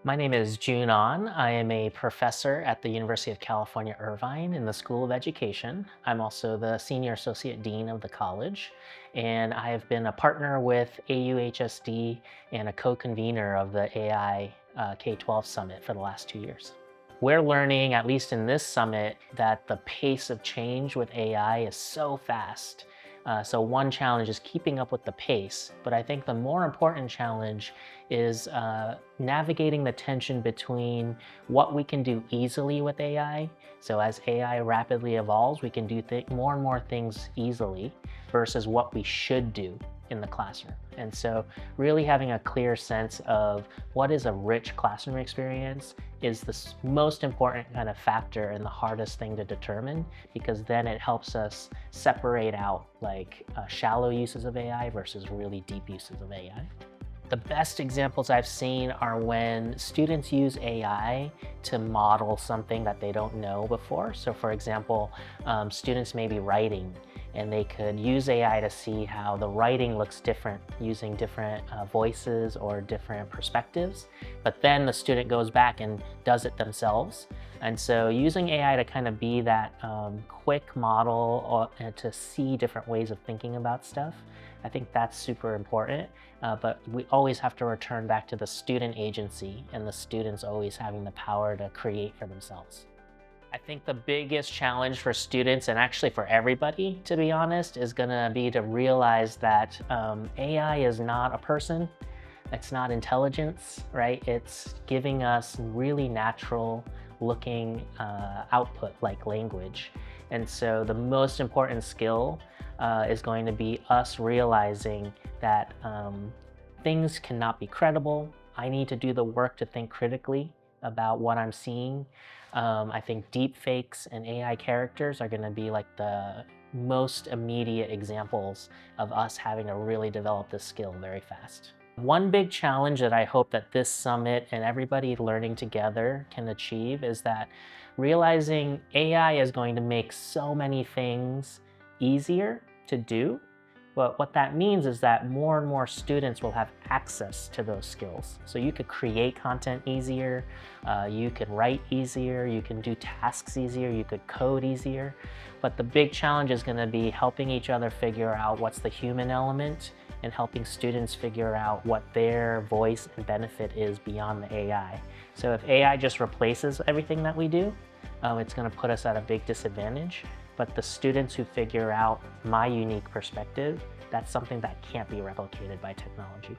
My name is Jun An. I am a professor at the University of California, Irvine in the School of Education. I'm also the Senior Associate Dean of the college, and I have been a partner with AUHSD and a co-convener of the AI K-12 Summit for the last 2 years. We're learning, at least in this summit, that the pace of change with AI is so fast. So one challenge is keeping up with the pace, but I think the more important challenge is navigating the tension between what we can do easily with AI. So as AI rapidly evolves, we can do more and more things easily versus what we should do in the classroom. And so really having a clear sense of what is a rich classroom experience is the most important kind of factor and the hardest thing to determine, because then it helps us separate out shallow uses of AI versus really deep uses of AI. The best examples I've seen are when students use AI to model something that they don't know before. So for example, students may be writing and they could use AI to see how the writing looks different using different voices or different perspectives. But then the student goes back and does it themselves. And so using AI to kind of be that quick model and to see different ways of thinking about stuff, I think that's super important. But we always have to return back to the student agency and the students always having the power to create for themselves. I think the biggest challenge for students, and actually for everybody, to be honest, is going to be to realize that AI is not a person. It's not intelligence, right? It's giving us really natural looking output like language. And so the most important skill is going to be us realizing that things cannot be credible. I need to do the work to think critically about what I'm seeing. I think deep fakes and AI characters are going to be like the most immediate examples of us having to really develop this skill very fast. One big challenge that I hope that this summit and everybody learning together can achieve is that realizing AI is going to make so many things easier to do. But what that means is that more and more students will have access to those skills. So you could create content easier, you could write easier, you can do tasks easier, you could code easier. But the big challenge is going to be helping each other figure out what's the human element and helping students figure out what their voice and benefit is beyond the AI. So if AI just replaces everything that we do, it's going to put us at a big disadvantage. But the students who figure out my unique perspective, that's something that can't be replicated by technology.